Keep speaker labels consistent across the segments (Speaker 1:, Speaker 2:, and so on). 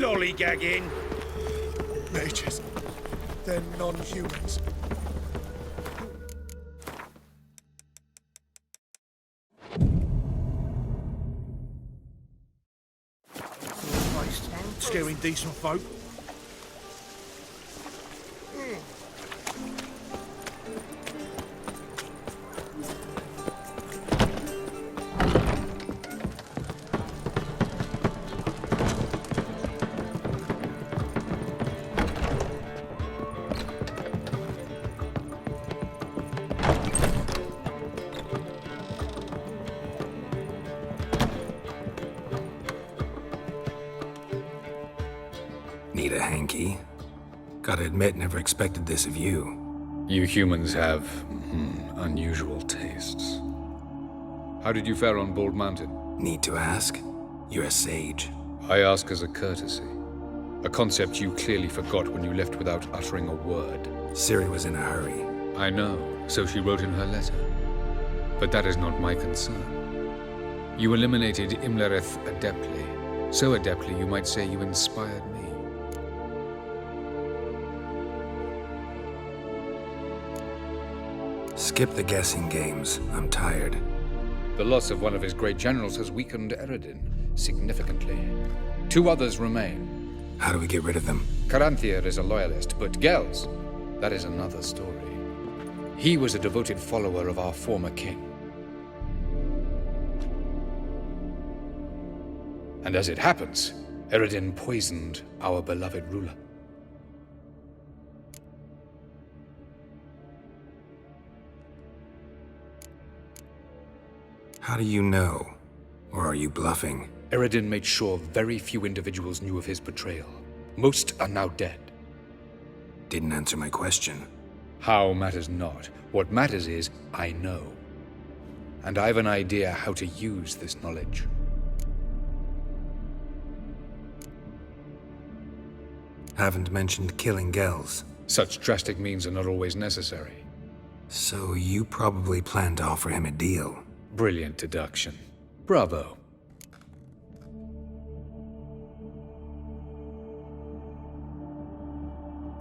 Speaker 1: No lollygagging.
Speaker 2: Mages. They're non-humans.
Speaker 1: Scaring decent folk.
Speaker 3: Need a hanky? Gotta admit, never expected this of you.
Speaker 4: You humans have unusual tastes. How did you fare on Bald Mountain?
Speaker 3: Need to ask? You're a sage.
Speaker 4: I ask as a courtesy. A concept you clearly forgot when you left without uttering a word.
Speaker 3: Ciri was in a hurry.
Speaker 4: I know, so she wrote in her letter. But that is not my concern. You eliminated Imlerith adeptly. So adeptly you might say you inspired me.
Speaker 3: Skip the guessing games. I'm tired.
Speaker 4: The loss of one of his great generals has weakened Eredin significantly. 2 others remain.
Speaker 3: How do we get rid of them?
Speaker 4: Caranthier is a loyalist, but Gels, that is another story. He was a devoted follower of our former king. And as it happens, Eredin poisoned our beloved ruler.
Speaker 3: How do you know? Or are you bluffing?
Speaker 4: Eredin made sure very few individuals knew of his betrayal. Most are now dead.
Speaker 3: Didn't answer my question.
Speaker 4: How matters not. What matters is, I know. And I've an idea how to use this knowledge.
Speaker 3: Haven't mentioned killing Gels.
Speaker 4: Such drastic means are not always necessary.
Speaker 3: So you probably plan to offer him a deal.
Speaker 4: Brilliant deduction. Bravo.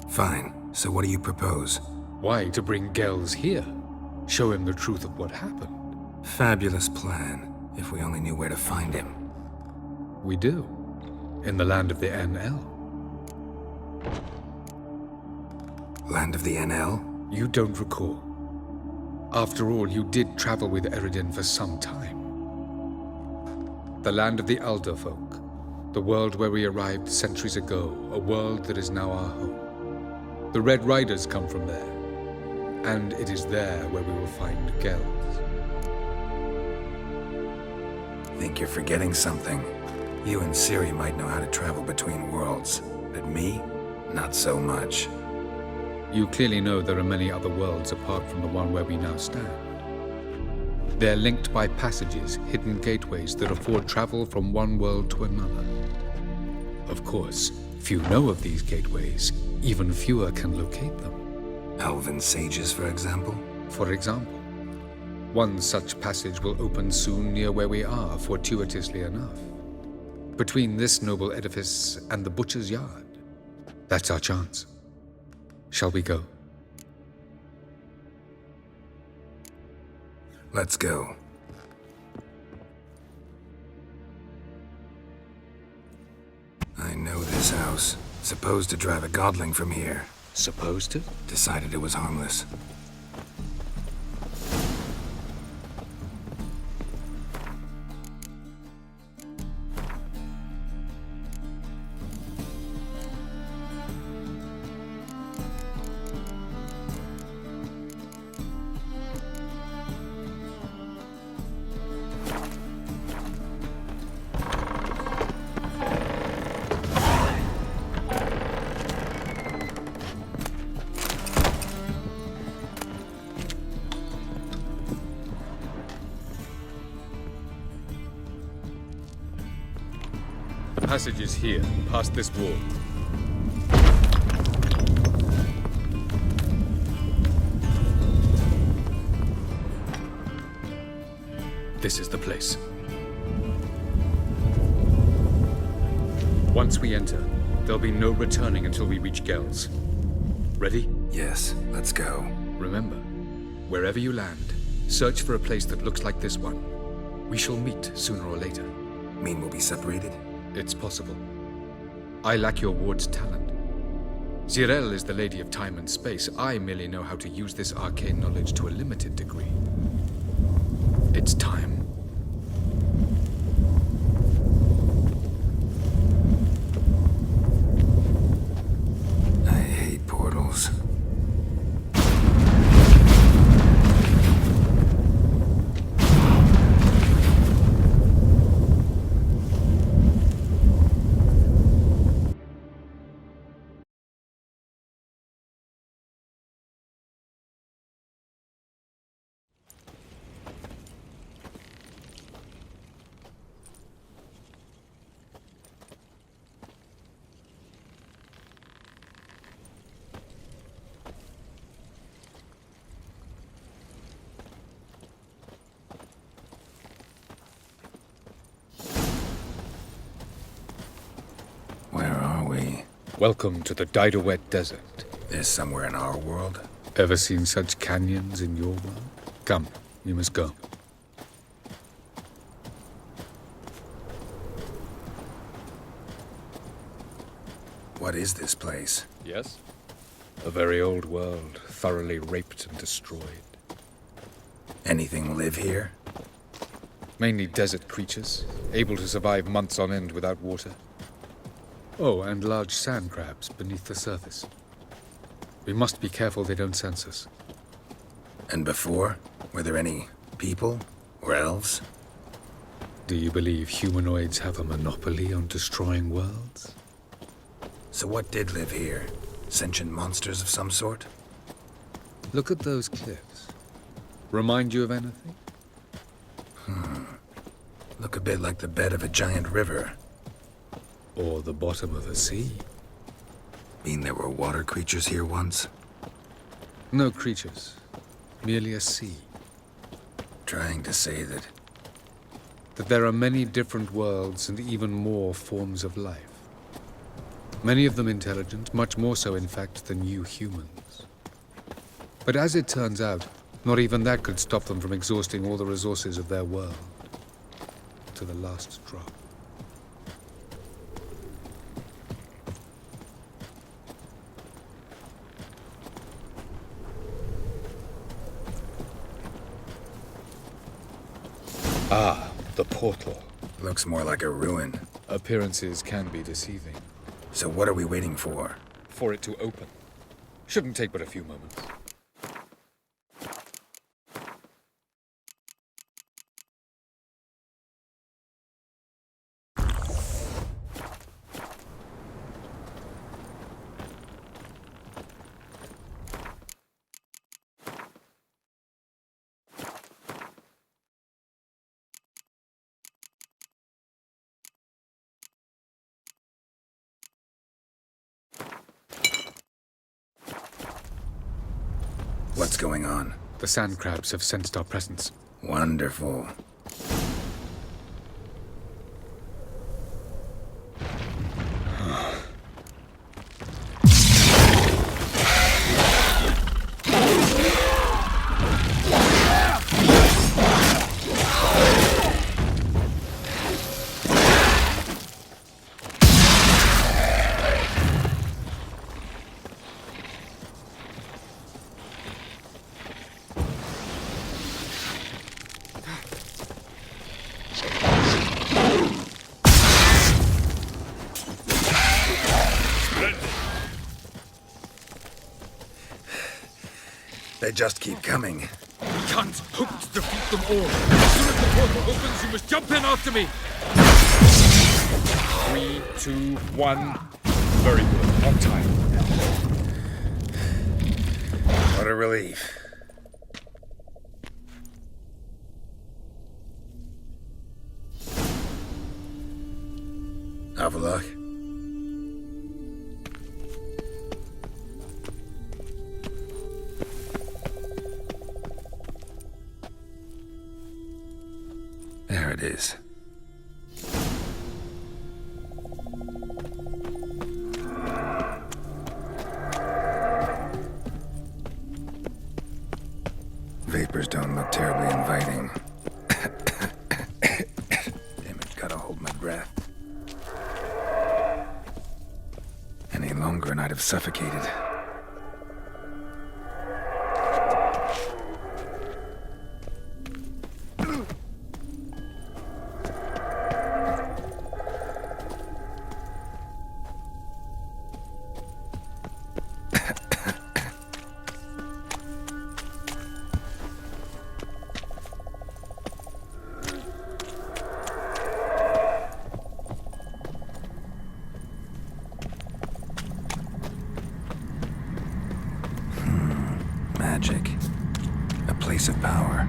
Speaker 3: Fine. So what do you propose?
Speaker 4: Why, to bring Gels here. Show him the truth of what happened.
Speaker 3: Fabulous plan, if we only knew where to find him.
Speaker 4: We do. In the land of the NL.
Speaker 3: Land of the NL?
Speaker 4: You don't recall. After all, you did travel with Eredin for some time. The land of the Alder folk. The world where we arrived centuries ago. A world that is now our home. The Red Riders come from there. And it is there where we will find Gels.
Speaker 3: Think you're forgetting something. You and Ciri might know how to travel between worlds. But me? Not so much.
Speaker 4: You clearly know there are many other worlds apart from the one where we now stand. They're linked by passages, hidden gateways that afford travel from one world to another. Of course, few know of these gateways. Even fewer can locate them.
Speaker 3: Elven sages, for example?
Speaker 4: For example. One such passage will open soon near where we are, fortuitously enough. Between this noble edifice and the butcher's yard. That's our chance. Shall we go?
Speaker 3: Let's go. I know this house. Supposed to drive a godling from here.
Speaker 4: Supposed to?
Speaker 3: Decided it was harmless.
Speaker 4: passage is here, past this wall. This is the place. Once we enter, there'll be no returning until we reach Gel's. Ready?
Speaker 3: Yes, let's go.
Speaker 4: Remember, wherever you land, search for a place that looks like this one. We shall meet sooner or later.
Speaker 3: Mean we'll be separated?
Speaker 4: It's possible. I lack your ward's talent. Zirel is the lady of time and space. I merely know how to use this arcane knowledge to a limited degree. It's time.
Speaker 3: I hate portals. Where are we?
Speaker 4: Welcome to the Didowet Desert.
Speaker 3: This somewhere in our world?
Speaker 4: Ever seen such canyons in your world? Come, we must go.
Speaker 3: What is this place?
Speaker 4: Yes? A very old world, thoroughly raped and destroyed.
Speaker 3: Anything live here?
Speaker 4: Mainly desert creatures, able to survive months on end without water. Oh, and large sand crabs beneath the surface. We must be careful they don't sense us.
Speaker 3: And before? Were there any people? Or elves?
Speaker 4: Do you believe humanoids have a monopoly on destroying worlds?
Speaker 3: So what did live here? Sentient monsters of some sort?
Speaker 4: Look at those cliffs. Remind you of anything?
Speaker 3: Look a bit like the bed of a giant river.
Speaker 4: Or the bottom of a sea?
Speaker 3: Mean there were water creatures here once?
Speaker 4: No creatures. Merely a sea.
Speaker 3: Trying to say that...
Speaker 4: That there are many different worlds and even more forms of life. Many of them intelligent, much more so in fact than you humans. But as it turns out, not even that could stop them from exhausting all the resources of their world. To the last drop. Ah, the portal.
Speaker 3: Looks more like a ruin.
Speaker 4: Appearances can be deceiving.
Speaker 3: So what are we waiting for?
Speaker 4: For it to open. Shouldn't take but a few moments.
Speaker 3: What's going on?
Speaker 4: The sand crabs have sensed our presence.
Speaker 3: Wonderful. They just keep coming.
Speaker 4: We can't hope to defeat them all. As soon as the portal opens, you must jump in after me. 3, 2, 1. Very good. On time.
Speaker 3: What a relief. Have a look. There it is. Vapors don't look terribly inviting. Damn it, gotta hold my breath. Any longer and I'd have suffocated. Magic. A place of power.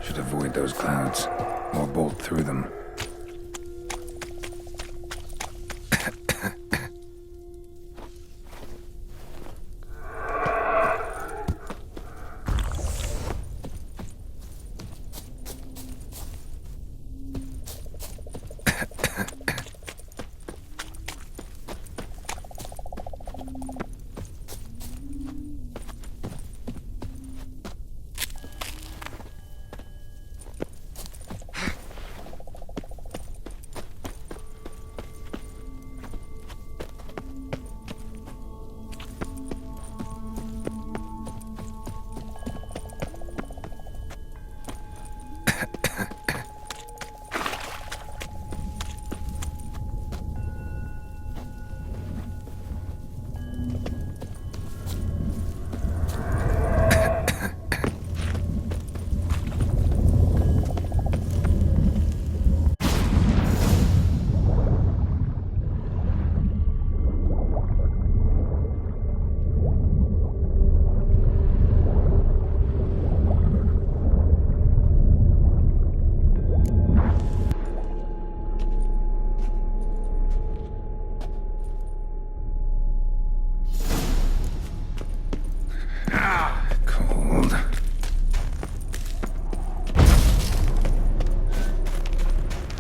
Speaker 3: Should avoid those clouds, or bolt through them. Cold.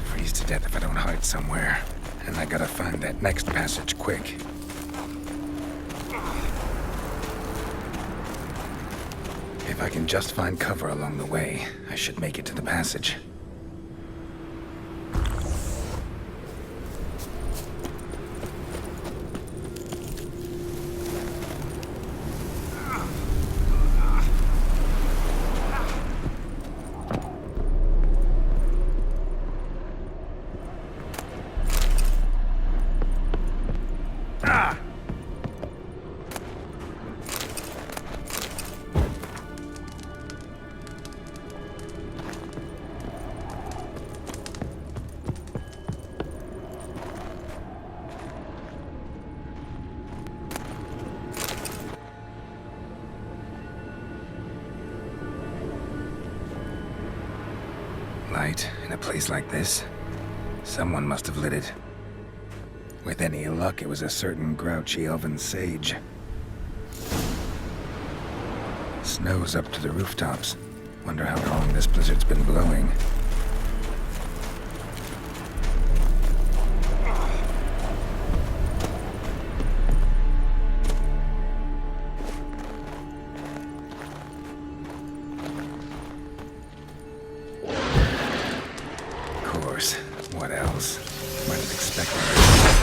Speaker 3: Freeze to death if I don't hide somewhere. And I gotta find that next passage quick. If I can just find cover along the way, I should make it to the passage. Light in a place like this? Someone must have lit it. With any luck, it was a certain grouchy elven sage. Snow's up to the rooftops. Wonder how long this blizzard's been blowing. Of course. What else? Might have expected it.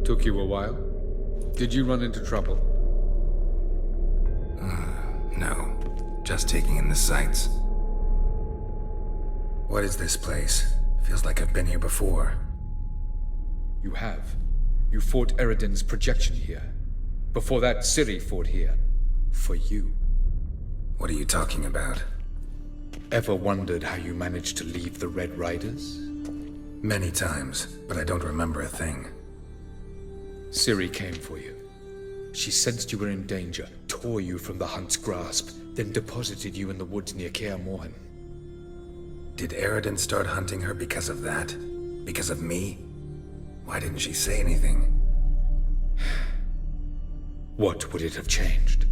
Speaker 4: Took you a while? Did you run into trouble?
Speaker 3: No. Just taking in the sights. What is this place? Feels like I've been here before.
Speaker 4: You have. You fought Eridan's projection here. Before that, Ciri fought here. For you.
Speaker 3: What are you talking about?
Speaker 4: Ever wondered how you managed to leave the Red Riders?
Speaker 3: Many times, but I don't remember a thing.
Speaker 4: Ciri came for you. She sensed you were in danger, tore you from the Hunt's grasp, then deposited you in the woods near Kaer Morhen.
Speaker 3: Did Eridan start hunting her because of that? Because of me? Why didn't she say anything?
Speaker 4: What would it have changed?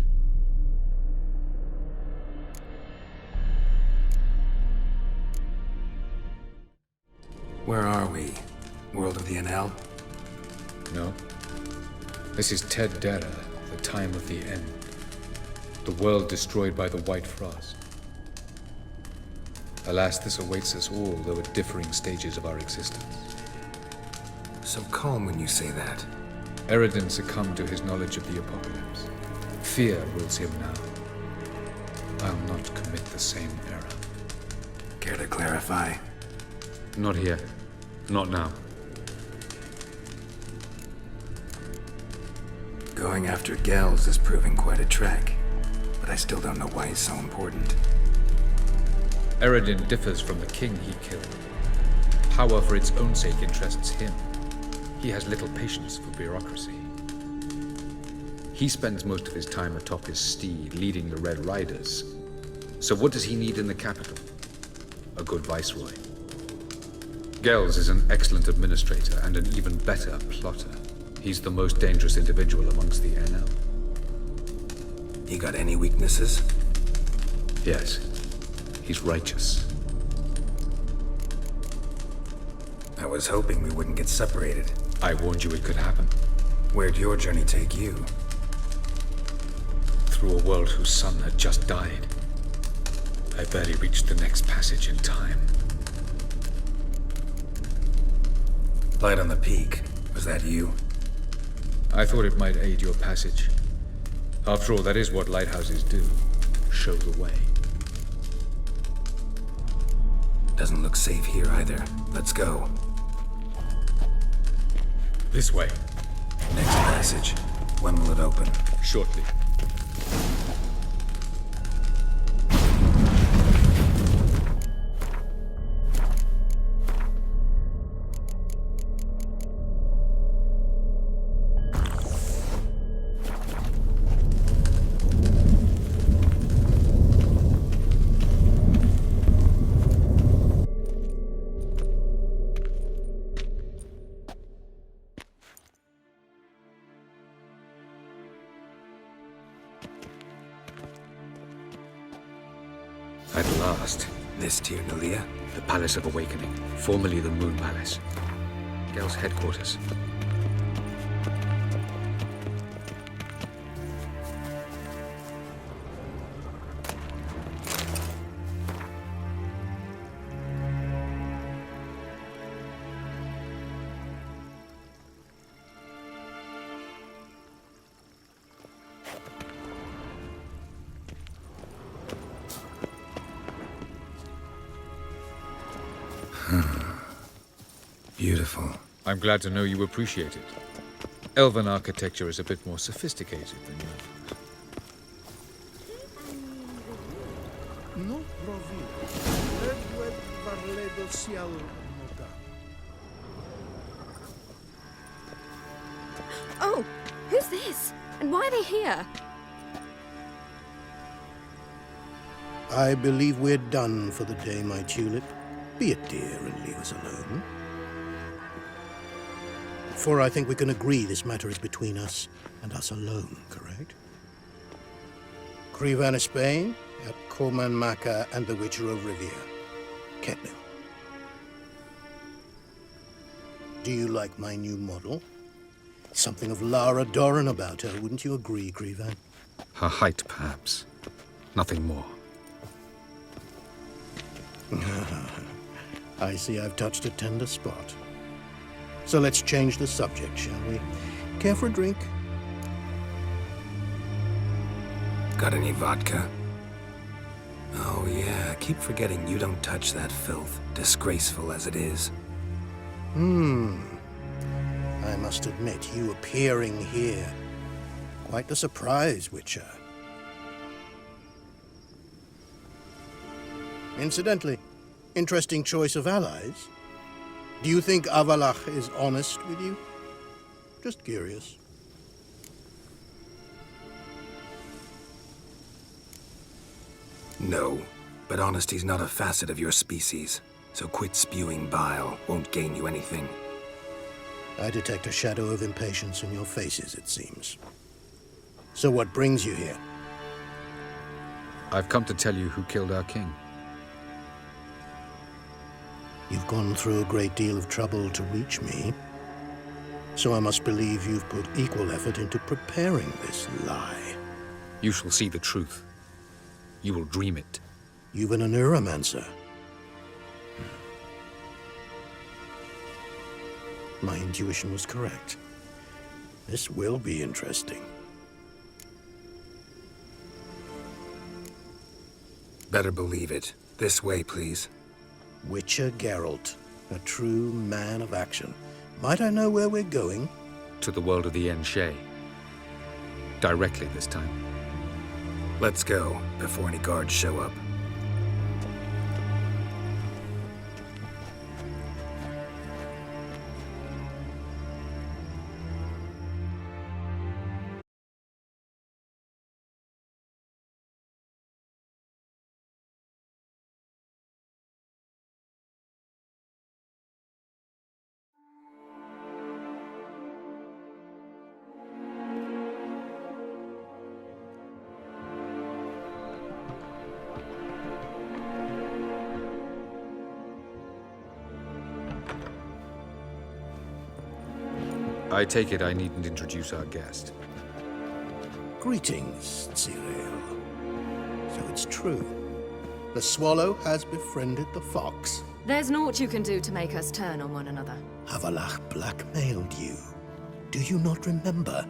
Speaker 3: Where are we? World of the NL?
Speaker 4: No. This is Ted Dara, the time of the end. The world destroyed by the White Frost. Alas, this awaits us all, though at differing stages of our existence.
Speaker 3: So calm when you say that.
Speaker 4: Eridan succumbed to his knowledge of the apocalypse. Fear rules him now. I'll not commit the same error.
Speaker 3: Care to clarify?
Speaker 4: Not here. Not now.
Speaker 3: Going after Gels is proving quite a trek, but I still don't know why he's so important.
Speaker 4: Eridan differs from the king he killed. Power for its own sake interests him. He has little patience for bureaucracy. He spends most of his time atop his steed, leading the Red Riders. So what does he need in the capital? A good viceroy. Gels is an excellent administrator and an even better plotter. He's the most dangerous individual amongst the NL.
Speaker 3: You got any weaknesses?
Speaker 4: Yes. He's righteous.
Speaker 3: I was hoping we wouldn't get separated.
Speaker 4: I warned you it could happen.
Speaker 3: Where'd your journey take you?
Speaker 4: Through a world whose son had just died. I barely reached the next passage in time.
Speaker 3: Light on the peak. Was that you?
Speaker 4: I thought it might aid your passage. After all, that is what lighthouses do. Show the way.
Speaker 3: Doesn't look safe here either. Let's go.
Speaker 4: This way.
Speaker 3: Next passage. When will it open?
Speaker 4: Shortly. At last.
Speaker 3: This Tyr Nalia?
Speaker 4: The Palace of Awakening, formerly the Moon Palace. Gel's headquarters.
Speaker 3: Beautiful.
Speaker 4: I'm glad to know you appreciate it. Elven architecture is a bit more sophisticated than yours.
Speaker 2: No provi. Redwed varledo sial nota.
Speaker 5: Oh, who's this? And why are they here?
Speaker 6: I believe we're done for the day, my tulip. Be a dear and leave us alone. For I think we can agree this matter is between us and us alone, correct? Krivan of Spain, at Corman Maka and the Witcher of Rivia. Ketnil. Do you like my new model? Something of Lara Doran about her, wouldn't you agree, Krivan?
Speaker 4: Her height, perhaps. Nothing more.
Speaker 6: I see I've touched a tender spot. So let's change the subject, shall we? Care for a drink?
Speaker 3: Got any vodka? Oh yeah, I keep forgetting you don't touch that filth, disgraceful as it is.
Speaker 6: I must admit, you appearing here, quite a surprise, Witcher. Incidentally, interesting choice of allies. Do you think Avalach is honest with you? Just curious.
Speaker 3: No, but honesty's not a facet of your species, so quit spewing bile, won't gain you anything.
Speaker 6: I detect a shadow of impatience in your faces, it seems. So what brings you here?
Speaker 4: I've come to tell you who killed our king.
Speaker 6: You've gone through a great deal of trouble to reach me, so I must believe you've put equal effort into preparing this lie.
Speaker 4: You shall see the truth. You will dream it.
Speaker 6: You've been a neuromancer. My intuition was correct. This will be interesting.
Speaker 3: Better believe it. This way, please.
Speaker 6: Witcher Geralt, a true man of action. Might I know where we're going?
Speaker 4: To the world of the Enshe. Directly this time.
Speaker 3: Let's go, before any guards show up.
Speaker 4: I take it I needn't introduce our guest.
Speaker 6: Greetings, Cyril. So it's true. The swallow has befriended the fox.
Speaker 5: There's naught you can do to make us turn on one another.
Speaker 6: Avalach blackmailed you. Do you not remember?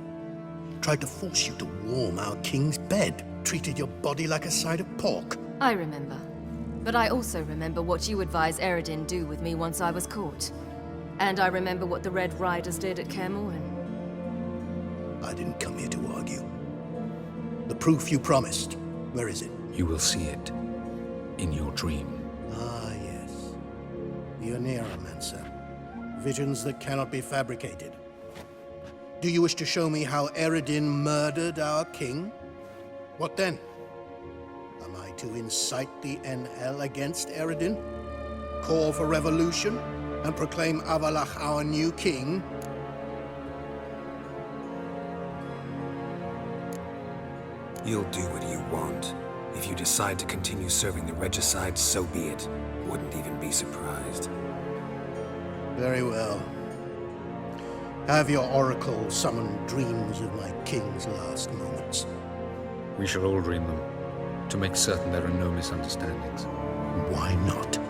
Speaker 6: Tried to force you to warm our king's bed. Treated your body like a side of pork.
Speaker 5: I remember. But I also remember what you advised Eredin do with me once I was caught. And I remember what the Red Riders did at Kaer Morhen.
Speaker 6: I didn't come here to argue. The proof you promised, where is it?
Speaker 4: You will see it. In your dream.
Speaker 6: Ah, yes. The Neuromancer. Visions that cannot be fabricated. Do you wish to show me how Eredin murdered our king? What then? Am I to incite the NL against Eredin? Call for revolution? And proclaim Avalach our new king?
Speaker 3: You'll do what you want. If you decide to continue serving the regicide, so be it. Wouldn't even be surprised.
Speaker 6: Very well. Have your oracle summon dreams of my king's last moments.
Speaker 4: We shall all dream them, to make certain there are no misunderstandings.
Speaker 6: Why not?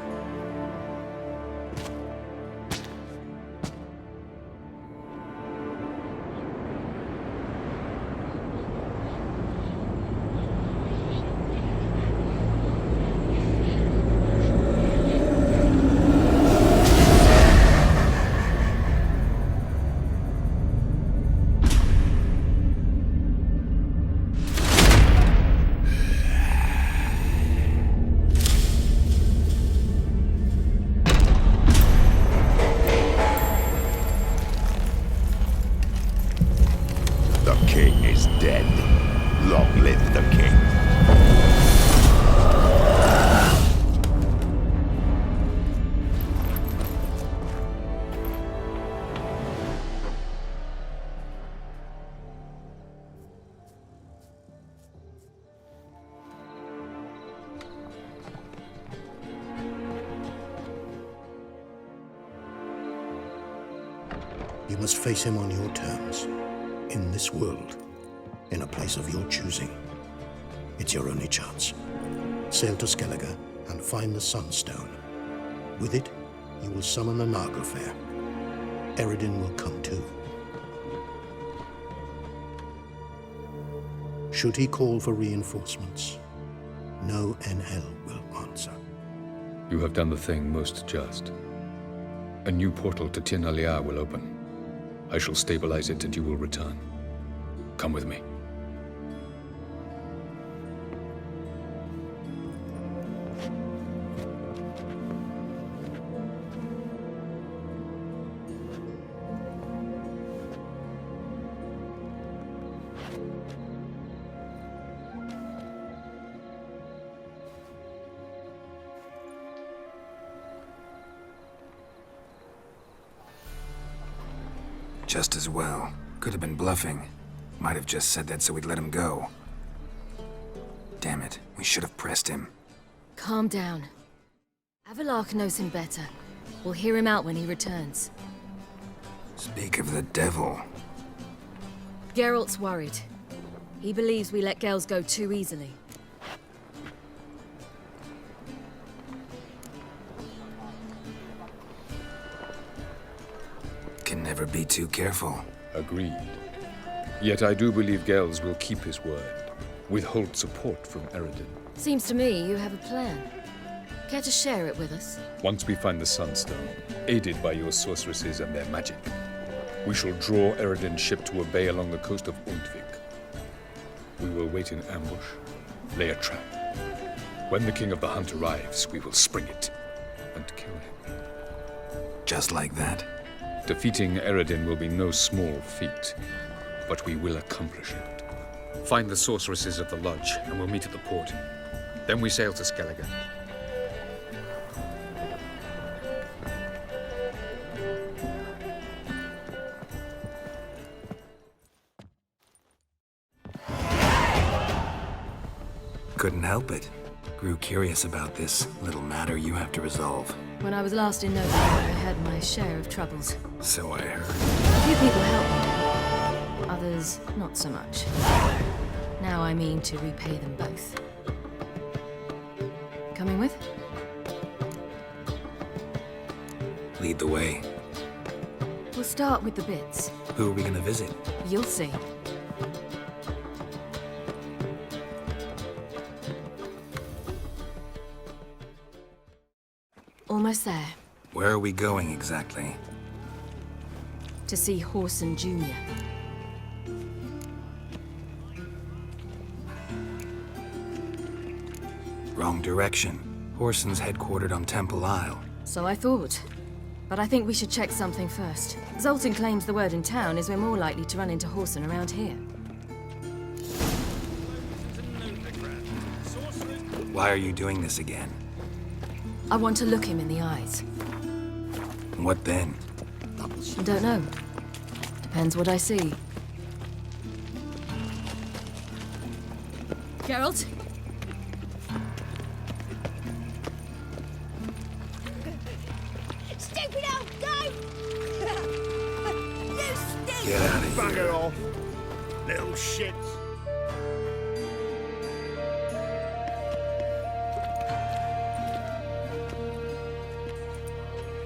Speaker 6: You must face him on your terms. In this world. In a place of your choosing. It's your only chance. Sail to Skellige and find the Sunstone. With it, you will summon the Nagelfair. Eredin will come too. Should he call for reinforcements, no NL will answer.
Speaker 4: You have done the thing most just. A new portal to Tirnalia will open. I shall stabilize it and you will return. Come with me.
Speaker 3: Just as well. Could have been bluffing. Might have just said that so we'd let him go. Damn it, we should have pressed him.
Speaker 5: Calm down. Avalark knows him better. We'll hear him out when he returns.
Speaker 3: Speak of the devil.
Speaker 5: Geralt's worried. He believes we let girls go too easily.
Speaker 3: Can never be too careful.
Speaker 4: Agreed. Yet I do believe Gels will keep his word. Withhold support from Eredin.
Speaker 5: Seems to me you have a plan. Care to share it with us?
Speaker 4: Once we find the Sunstone, aided by your sorceresses and their magic, we shall draw Eredin's ship to a bay along the coast of Undvik. We will wait in ambush, lay a trap. When the King of the Hunt arrives, we will spring it and kill him.
Speaker 3: Just like that?
Speaker 4: Defeating Eredin will be no small feat, but we will accomplish it. Find the sorceresses of the lodge, and we'll meet at the port. Then we sail to Skellige.
Speaker 3: Couldn't help it. Grew curious about this little matter you have to resolve.
Speaker 5: When I was last in Nova, I had my share of troubles.
Speaker 3: So I heard.
Speaker 5: A few people helped me. Others, not so much. Now I mean to repay them both. Coming with?
Speaker 3: Lead the way.
Speaker 5: We'll start with the bits.
Speaker 3: Who are we gonna visit?
Speaker 5: You'll see. Almost there.
Speaker 3: Where are we going exactly?
Speaker 5: To see Horson Jr.
Speaker 3: Wrong direction. Horson's headquartered on Temple Isle.
Speaker 5: So I thought. But I think we should check something first. Zoltan claims the word in town is we're more likely to run into Horson around here.
Speaker 3: Why are you doing this again?
Speaker 5: I want to look him in the eyes.
Speaker 3: What then?
Speaker 5: I don't know. Depends what I see. Geralt?
Speaker 7: Stupid old goat! You stupid!
Speaker 3: Get out of here.
Speaker 1: Bugger off. Little shits.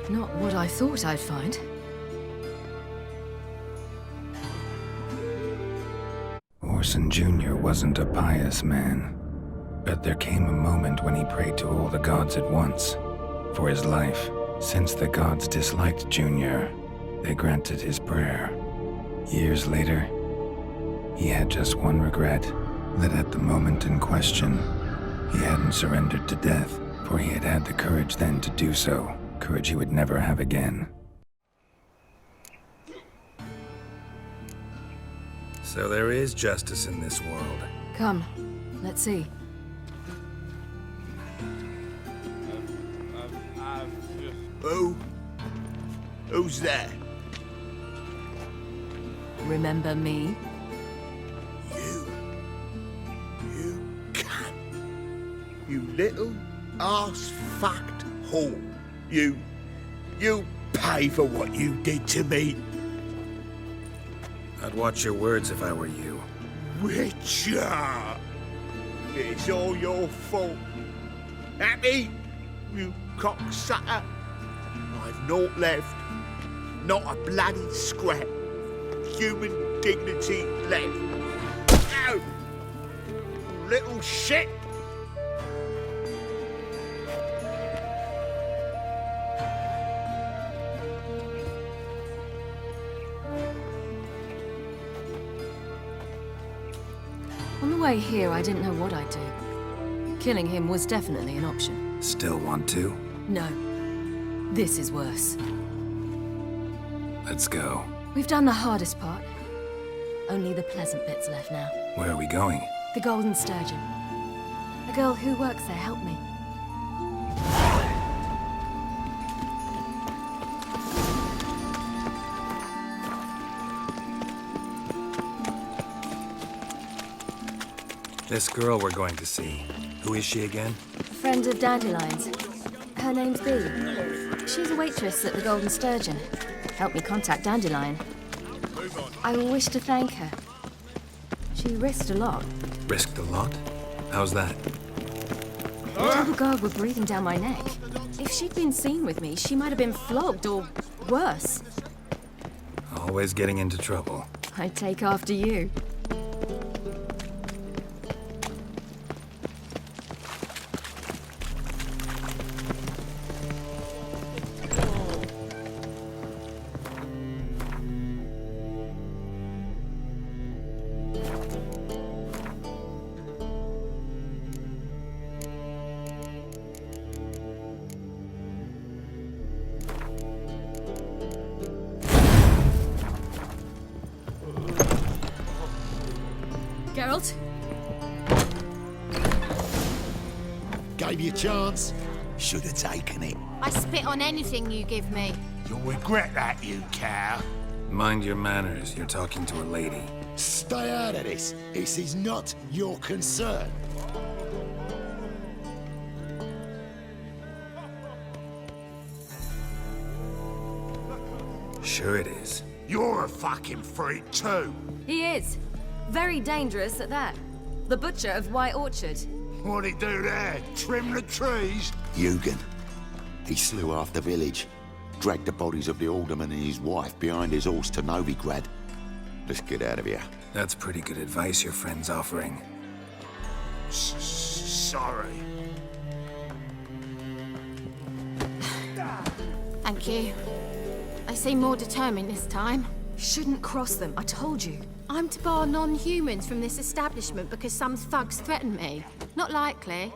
Speaker 5: Not what I thought I'd find.
Speaker 3: Horson Jr. wasn't a pious man, but there came a moment when he prayed to all the gods at once for his life. Since the gods disliked Jr., they granted his prayer. Years later, he had just one regret, that at the moment in question, he hadn't surrendered to death, for he had had the courage then to do so. Courage he would never have again. So there is justice in this world.
Speaker 5: Come, let's see.
Speaker 1: Who? Who's there?
Speaker 5: Remember me?
Speaker 1: You cunt. You little arse-fucked whore. You pay for what you did to me.
Speaker 3: I'd watch your words if I were you.
Speaker 1: Witcher! It's all your fault. Happy? You cocksucker. I've naught left. Not a bloody scrap. Human dignity left. Ow! Little shit!
Speaker 5: On the way here, I didn't know what I'd do. Killing him was definitely an option.
Speaker 3: Still want to?
Speaker 5: No. This is worse.
Speaker 3: Let's go.
Speaker 5: We've done the hardest part. Only the pleasant bits left now.
Speaker 3: Where are we going?
Speaker 5: The Golden Sturgeon. A girl who works there helped me.
Speaker 3: This girl we're going to see. Who is she again?
Speaker 5: Friend of Dandelion's. Her name's Bee. She's a waitress at the Golden Sturgeon. Helped me contact Dandelion. I wish to thank her. She risked a lot.
Speaker 3: Risked a lot? How's that?
Speaker 5: The Temple Guard were breathing down my neck. If she'd been seen with me, she might have been flogged or worse.
Speaker 3: Always getting into trouble.
Speaker 5: I'd take after you. Geralt?
Speaker 7: Gave you a chance. Should have taken it.
Speaker 8: I spit on anything you give me.
Speaker 7: You'll regret that, you cow.
Speaker 3: Mind your manners. You're talking to a lady.
Speaker 7: Stay out of this. This is not your concern.
Speaker 3: Sure it is.
Speaker 7: You're a fucking freak too.
Speaker 5: He is. Very dangerous at that. The butcher of White Orchard.
Speaker 7: What'd he do there? Trim the trees?
Speaker 9: Eugen. He slew half the village. Dragged the bodies of the alderman and his wife behind his horse to Novigrad. Let's get out of here.
Speaker 3: That's pretty good advice your friend's offering.
Speaker 7: Sorry.
Speaker 8: Thank you. I seem more determined this time.
Speaker 5: Shouldn't cross them, I told you.
Speaker 8: I'm to bar non-humans from this establishment because some thugs threaten me. Not likely.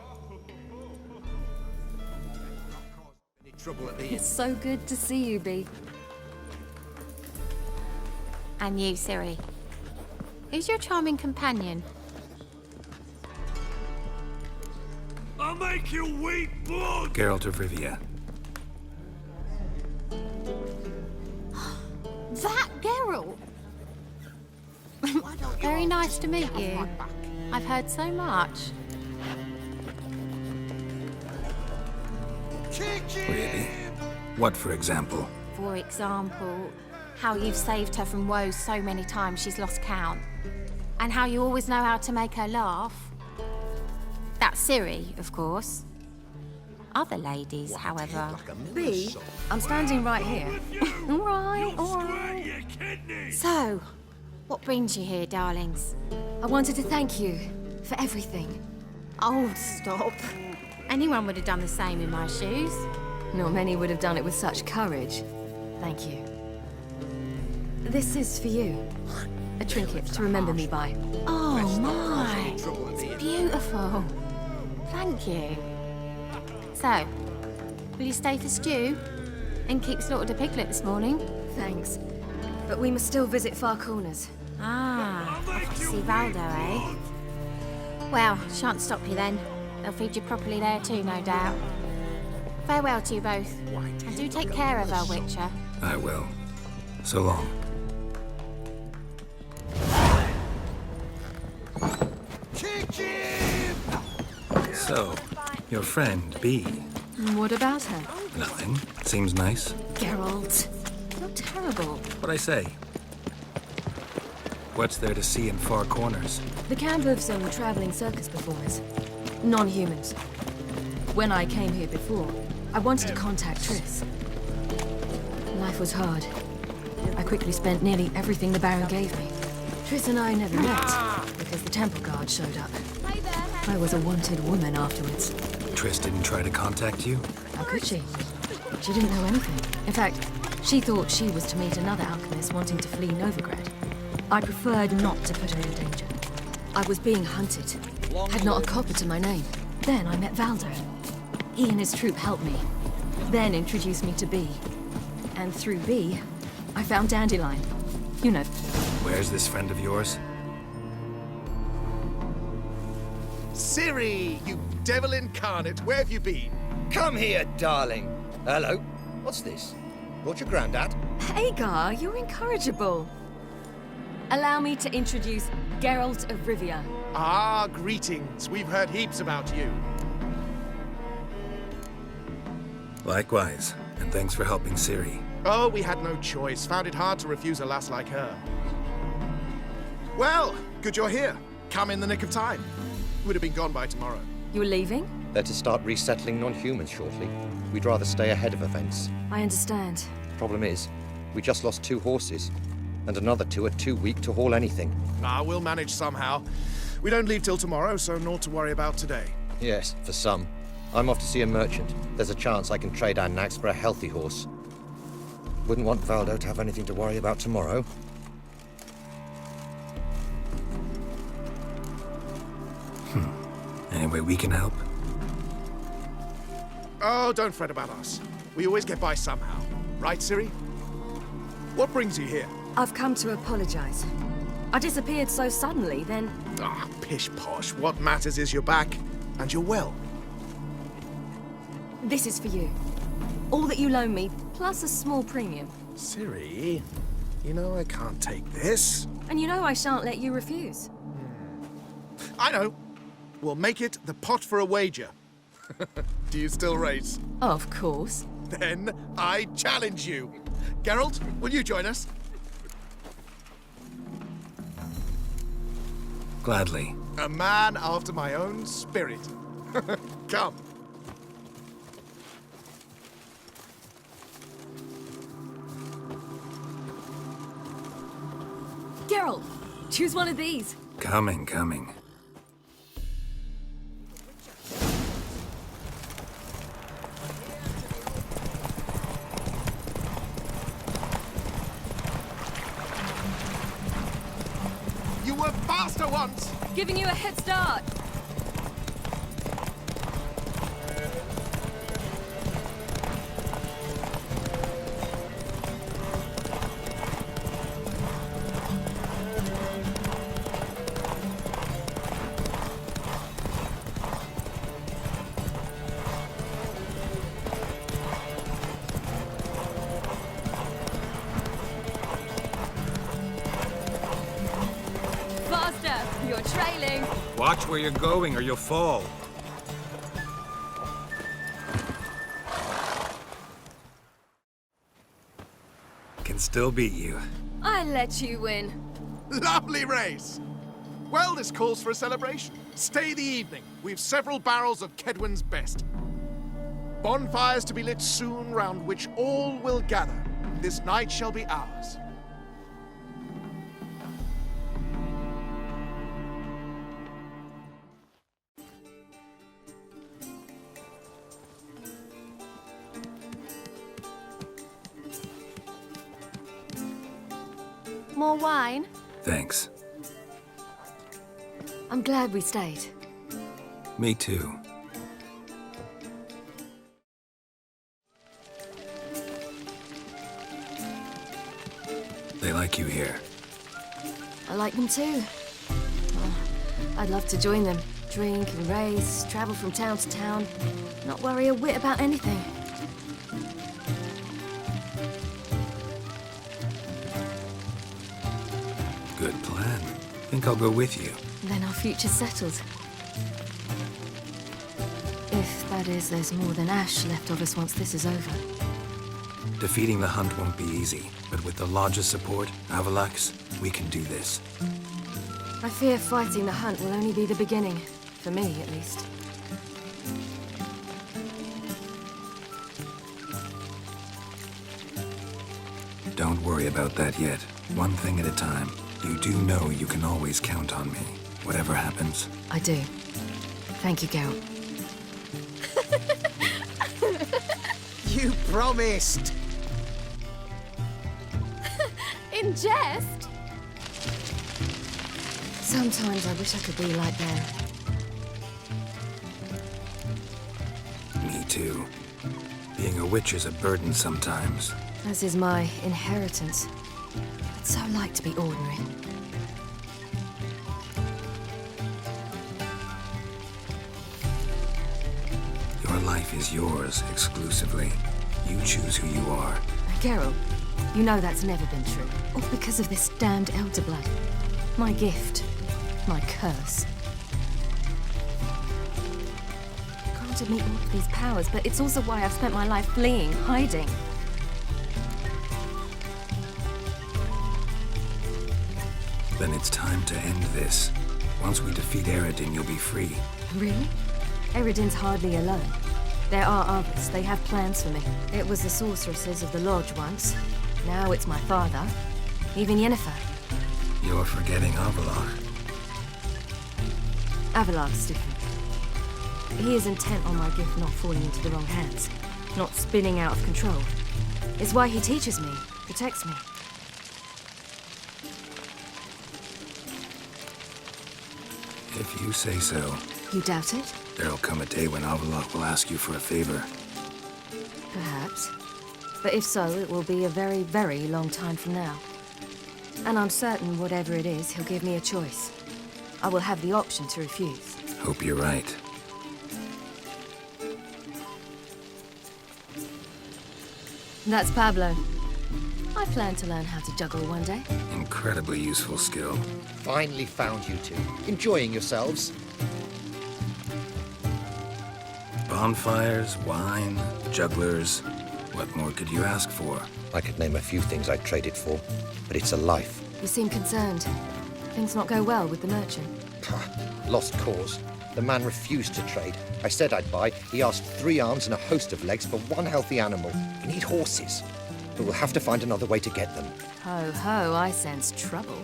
Speaker 5: It's so good to see you, Bee.
Speaker 8: And you, Ciri. Who's your charming companion?
Speaker 7: I'll make you weep blood!
Speaker 3: Geralt of Rivia.
Speaker 8: That Geralt! Very nice to meet you. I've heard so much.
Speaker 3: Really? What, for example?
Speaker 8: For example, how you've saved her from woes so many times she's lost count. And how you always know how to make her laugh. That's Ciri, of course. Other ladies, however...
Speaker 5: Bee, I'm standing right here. All right.
Speaker 8: So, what brings you here, darlings?
Speaker 5: I wanted to thank you for everything.
Speaker 8: Oh, stop. Anyone would have done the same in my shoes.
Speaker 5: Not many would have done it with such courage. Thank you. This is for you. A trinket to remember me by.
Speaker 8: Oh, my. It's beautiful. Thank you. So, will you stay for stew? And keep slaughtered a piglet this morning?
Speaker 5: Thanks. But we must still visit Far Corners.
Speaker 8: Ah, off to see Valdo, eh? Well, shan't stop you then. They'll feed you properly there too, no doubt. Farewell to you both. And do take care of our Witcher.
Speaker 3: I will. So long.
Speaker 7: Kick him!
Speaker 3: So, your friend, Bee.
Speaker 5: What about her?
Speaker 3: Nothing. Seems nice.
Speaker 5: Geralt. You're terrible.
Speaker 3: What'd I say? What's there to see in Far Corners?
Speaker 5: The camp of some traveling circus performers. Non-humans. When I came here before, I wanted to contact Triss. Life was hard. I quickly spent nearly everything the Baron gave me. Triss and I never met, because the temple guard showed up. I was a wanted woman afterwards.
Speaker 3: Triss didn't try to contact you?
Speaker 5: How could she? She didn't know anything. In fact, she thought she was to meet another alchemist wanting to flee Novigrad. I preferred not to put her in danger. I was being hunted. Had not a copper to my name. Then I met Valdo. He and his troop helped me. Then introduced me to Bee. And through Bee, I found Dandelion. You know.
Speaker 3: Where's this friend of yours?
Speaker 10: Ciri, you devil incarnate, where have you been?
Speaker 11: Come here, darling. Hello. What's this? Brought your granddad?
Speaker 5: Hagar, you're incorrigible. Allow me to introduce Geralt of Rivia.
Speaker 10: Ah, greetings. We've heard heaps about you.
Speaker 3: Likewise, and thanks for helping Ciri.
Speaker 10: Oh, we had no choice. Found it hard to refuse a lass like her. Well, good you're here. Come in the nick of time. Would have been gone by tomorrow.
Speaker 5: You're leaving?
Speaker 11: They're to start resettling non-humans shortly. We'd rather stay ahead of events.
Speaker 5: I understand.
Speaker 11: Problem is, we just lost 2 horses, and another 2 are too weak to haul anything.
Speaker 10: Ah, we'll manage somehow. We don't leave till tomorrow, so naught to worry about today.
Speaker 11: Yes, for some. I'm off to see a merchant. There's a chance I can trade our nags for a healthy horse. Wouldn't want Valdo to have anything to worry about tomorrow.
Speaker 3: Any way we can help?
Speaker 10: Oh, don't fret about us. We always get by somehow. Right, Ciri? What brings you here?
Speaker 5: I've come to apologize. I disappeared so suddenly, then...
Speaker 10: Ah, pish-posh. What matters is you're back, and you're well.
Speaker 5: This is for you. All that you loan me, plus a small premium.
Speaker 10: Ciri, you know I can't take this.
Speaker 5: And you know I shan't let you refuse.
Speaker 10: I know. We'll make it the pot for a wager. Do you still race?
Speaker 5: Of course.
Speaker 10: Then I challenge you. Geralt, will you join us?
Speaker 3: Gladly.
Speaker 10: A man after my own spirit. Come.
Speaker 5: Geralt, choose one of these.
Speaker 3: Coming.
Speaker 10: You were faster once.
Speaker 5: Giving you a head start. Faster! You're trailing.
Speaker 3: Watch where you're going or you'll fall. Can still beat you.
Speaker 5: I let you win.
Speaker 10: Lovely race. Well, this calls for a celebration. Stay the evening. We've several barrels of Kedwen's best. Bonfires to be lit soon, round which all will gather. This night shall be ours.
Speaker 8: More wine?
Speaker 3: Thanks.
Speaker 5: I'm glad we stayed.
Speaker 3: Me too. They like you here.
Speaker 5: I like them too. Well, I'd love to join them. Drink and race, travel from town to town. Not worry a whit about anything.
Speaker 3: Good plan. Think I'll go with you.
Speaker 5: Then our future's settled. If, that is, there's more than ash left of us once this is over.
Speaker 3: Defeating the hunt won't be easy, but with the Lodge's support, Avalax, we can do this.
Speaker 5: I fear fighting the hunt will only be the beginning. For me, at least.
Speaker 3: Don't worry about that yet. One thing at a time. You do know you can always count on me, whatever happens.
Speaker 5: I do. Thank you, Geralt.
Speaker 2: You promised!
Speaker 8: In jest?
Speaker 5: Sometimes I wish I could be like them.
Speaker 3: Me too. Being a witch is a burden sometimes.
Speaker 5: As is my inheritance. I'd so like to be ordinary.
Speaker 3: Your life is yours exclusively. You choose who you are.
Speaker 5: Geralt, you know that's never been true. All because of this damned elder blood. My gift. My curse. Granted me all of these powers, but it's also why I've spent my life fleeing, hiding.
Speaker 3: Then it's time to end this. Once we defeat Eredin, you'll be free.
Speaker 5: Really? Eredin's hardly alone. There are others. They have plans for me. It was the sorceresses of the Lodge once. Now it's my father. Even Yennefer.
Speaker 3: You're forgetting Avalok.
Speaker 5: Avalok's different. He is intent on my gift not falling into the wrong hands. Not spinning out of control. It's why he teaches me, protects me.
Speaker 3: If you say so.
Speaker 5: You doubt it?
Speaker 3: There'll come a day when Avalok will ask you for a favor.
Speaker 5: Perhaps. But if so, it will be a very, very long time from now. And I'm certain whatever it is, he'll give me a choice. I will have the option to refuse.
Speaker 3: Hope you're right.
Speaker 5: That's Pablo. I plan to learn how to juggle one day.
Speaker 3: Incredibly useful skill.
Speaker 11: Finally found you two. Enjoying yourselves.
Speaker 3: Bonfires, wine, jugglers. What more could you ask for?
Speaker 11: I could name a few things I'd trade it for, but it's a life.
Speaker 5: You seem concerned. Things not go well with the merchant.
Speaker 11: Lost cause. The man refused to trade. I said I'd buy. He asked 3 arms and a host of legs for 1 healthy animal. We need horses. But we'll have to find another way to get them.
Speaker 5: Ho ho, I sense trouble.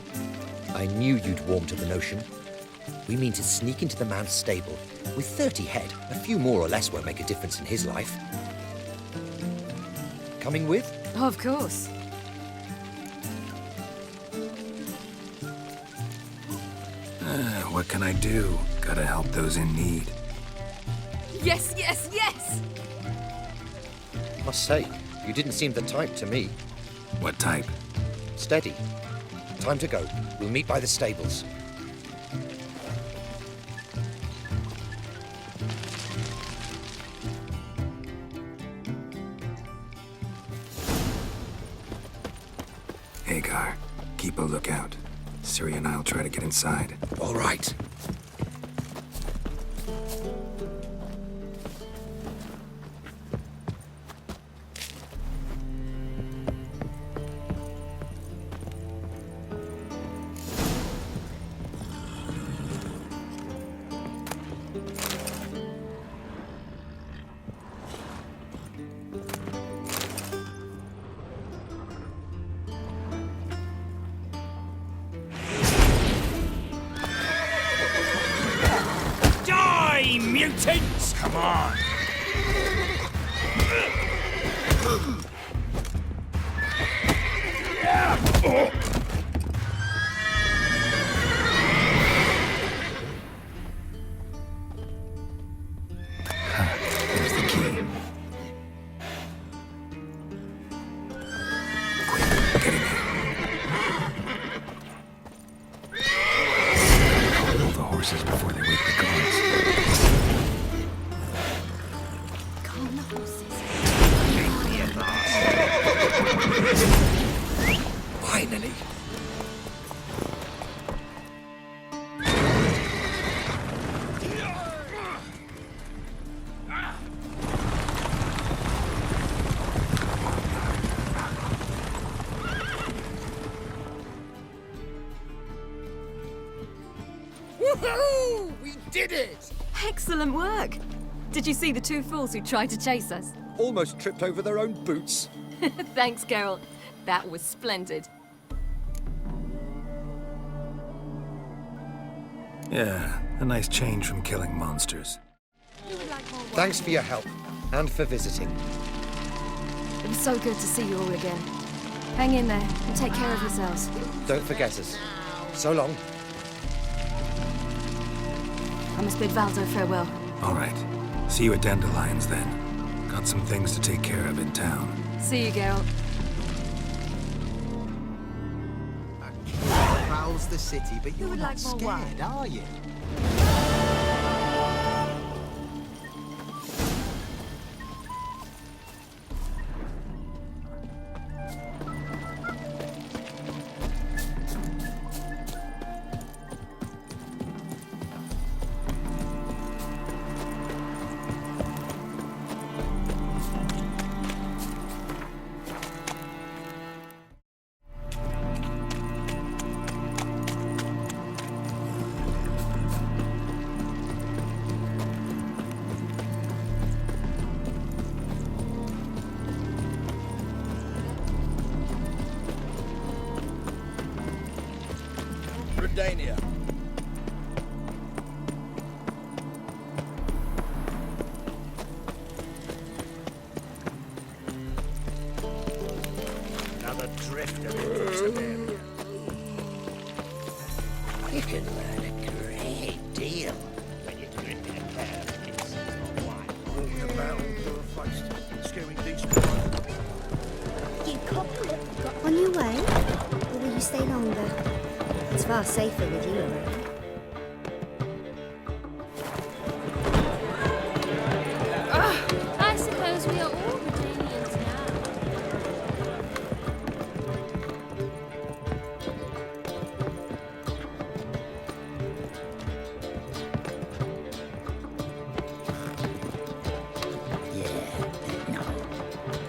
Speaker 11: I knew you'd warm to the notion. We mean to sneak into the man's stable. With 30 head, a few more or less won't make a difference in his life. Coming with?
Speaker 5: Of course.
Speaker 3: What can I do? Gotta help those in need.
Speaker 5: Yes, yes, yes!
Speaker 11: Must say, you didn't seem the type to me.
Speaker 3: What type?
Speaker 11: Steady. Time to go. We'll meet by the stables.
Speaker 3: Hagar, keep a lookout. Ciri and I'll try to get inside.
Speaker 11: All right.
Speaker 1: Mutants! Come on!
Speaker 3: Here's the key. Quick, get in here. Call the horses before they wake the guards.
Speaker 11: Finally.
Speaker 2: Woohoo! We did it!
Speaker 5: Excellent work! Did you see the 2 fools who tried to chase us?
Speaker 11: Almost tripped over their own boots.
Speaker 5: Thanks, Geralt. That was splendid.
Speaker 3: Yeah, a nice change from killing monsters.
Speaker 11: Thanks for your help, and for visiting.
Speaker 5: It was so good to see you all again. Hang in there, and take care of yourselves.
Speaker 11: Don't forget us. So long.
Speaker 5: I must bid Valdo farewell.
Speaker 3: All right. See you at Dandelions, then. Got some things to take care of in town.
Speaker 5: See you, Geralt.
Speaker 2: Prowls the city, but you're not scared, are you?
Speaker 1: Redania. Another drifter into them.
Speaker 7: You can learn a great deal when you're gripping a pair of these.
Speaker 1: Walking about door-faced, scaring decent.
Speaker 12: You copy it. Got on your way? Or will you stay longer? It's far safer with you around.
Speaker 8: I suppose we are all Redanians now.
Speaker 7: Yeah, no.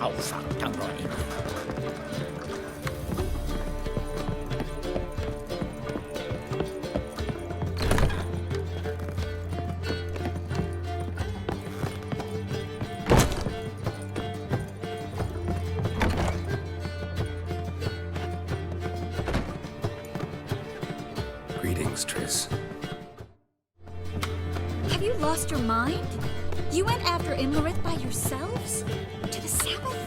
Speaker 7: Oh, fuck, don't write him.
Speaker 3: Greetings, Triss.
Speaker 12: Have you lost your mind? You went after Imlerith by yourselves? To the Sabbath?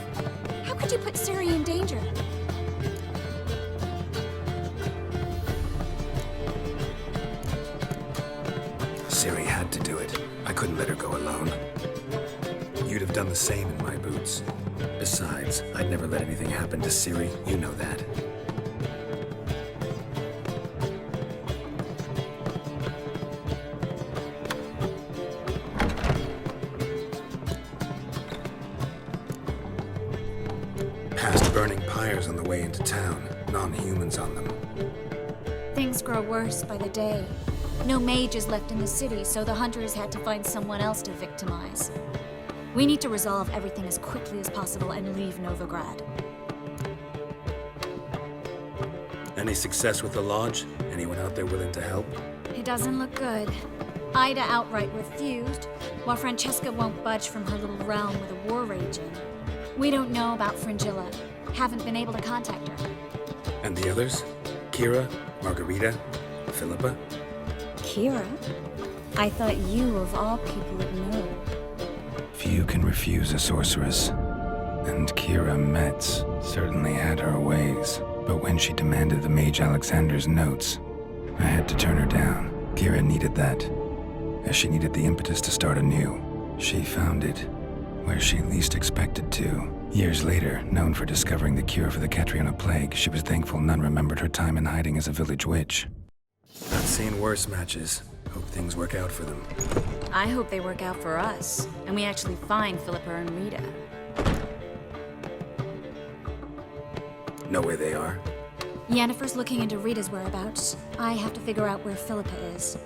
Speaker 12: How could you put Ciri in danger?
Speaker 3: Ciri had to do it. I couldn't let her go alone. You'd have done the same in my boots. Besides, I'd never let anything happen to Ciri. You know that. Past burning pyres on the way into town. Non-humans on them.
Speaker 12: Things grow worse by the day. No mages left in the city, so the hunters had to find someone else to victimize. We need to resolve everything as quickly as possible and leave Novigrad.
Speaker 3: Any success with the Lodge? Anyone out there willing to help?
Speaker 12: It doesn't look good. Ida outright refused, while Francesca won't budge from her little realm with a war raging. We don't know about Fringilla. Haven't been able to contact her.
Speaker 3: And the others? Kira? Margarita? Philippa?
Speaker 12: Kira? I thought you, of all people, would know.
Speaker 3: Few can refuse a sorceress. And Kira Metz certainly had her ways. But when she demanded the Mage Alexander's notes, I had to turn her down. Kira needed that, as she needed the impetus to start anew. She found it where she least expected to. Years later, known for discovering the cure for the Catriona plague, she was thankful none remembered her time in hiding as a village witch. I've seen worse matches. Hope things work out for them.
Speaker 12: I hope they work out for us, and we actually find Philippa and Rita.
Speaker 3: Know where they are?
Speaker 12: Yennefer's looking into Rita's whereabouts. I have to figure out where Philippa is.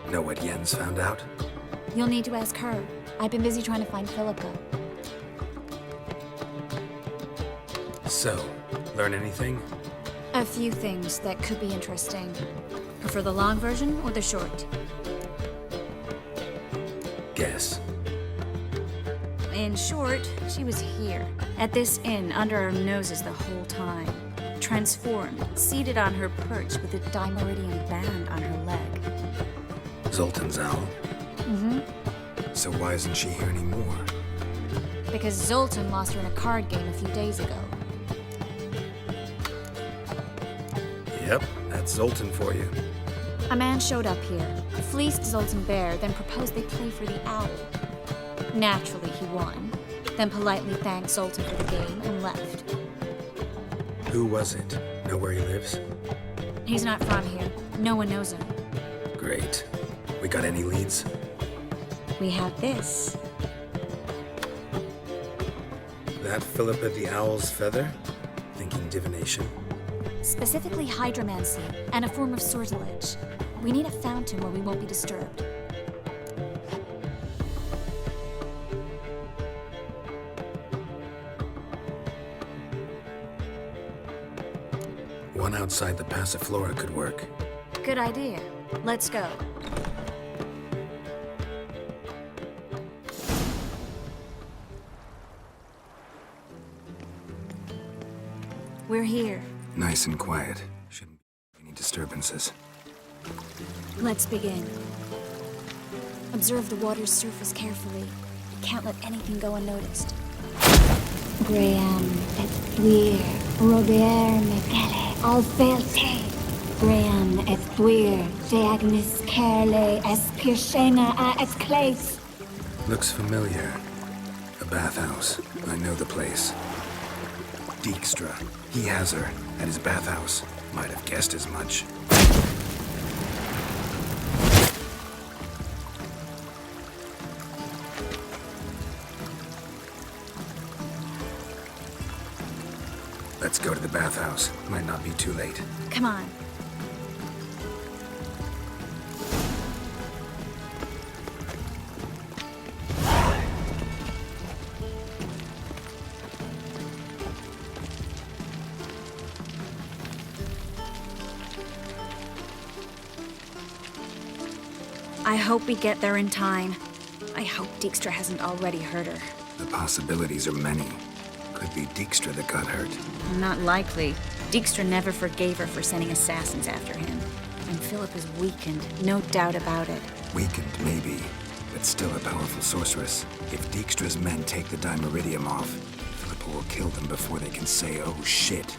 Speaker 3: Know what Yen's found out?
Speaker 12: You'll need to ask her. I've been busy trying to find Philippa.
Speaker 3: So, learn anything?
Speaker 12: A few things that could be interesting. Prefer the long version or the short?
Speaker 3: Guess.
Speaker 12: In short, she was here, at this inn, under our noses the whole time. Transformed, seated on her perch with a dimeridian band on her leg.
Speaker 3: Zoltan's owl?
Speaker 12: Mm-hmm.
Speaker 3: So why isn't she here anymore?
Speaker 12: Because Zoltan lost her in a card game a few days ago.
Speaker 3: Yep, that's Zoltan for you.
Speaker 12: A man showed up here, fleeced Zoltan bare, then proposed they play for the owl. Naturally, he won, then politely thanked Zoltan for the game and left.
Speaker 3: Who was it? Know where he lives?
Speaker 12: He's not from here. No one knows him.
Speaker 3: Great. We got any leads?
Speaker 12: We have this.
Speaker 3: That Philippa the Owl's feather? Thinking divination?
Speaker 12: Specifically hydromancy, and a form of sortilege. We need a fountain where we won't be disturbed.
Speaker 3: One outside the Passiflora could work.
Speaker 12: Good idea. Let's go. We're here.
Speaker 3: Nice and quiet. Shouldn't be any disturbances.
Speaker 12: Let's begin. Observe the water's surface carefully. Can't let anything go unnoticed.
Speaker 13: Graham et thuir, Robert Mekele, Alfelte. Graham et thuir, Deagnis Kerle, Espirshena a et Clace.
Speaker 3: Looks familiar. A bathhouse. I know the place. Dijkstra. He has her at his bathhouse. Might have guessed as much. Let's go to the bathhouse. Might not be too late.
Speaker 12: Come on. I hope we get there in time. I hope Dijkstra hasn't already hurt her.
Speaker 3: The possibilities are many. Could be Dijkstra that got hurt.
Speaker 12: Not likely. Dijkstra never forgave her for sending assassins after him. And Philip is weakened, no doubt about it.
Speaker 3: Weakened, maybe, but still a powerful sorceress. If Dijkstra's men take the Dimeridium off, Philippa will kill them before they can say, oh shit.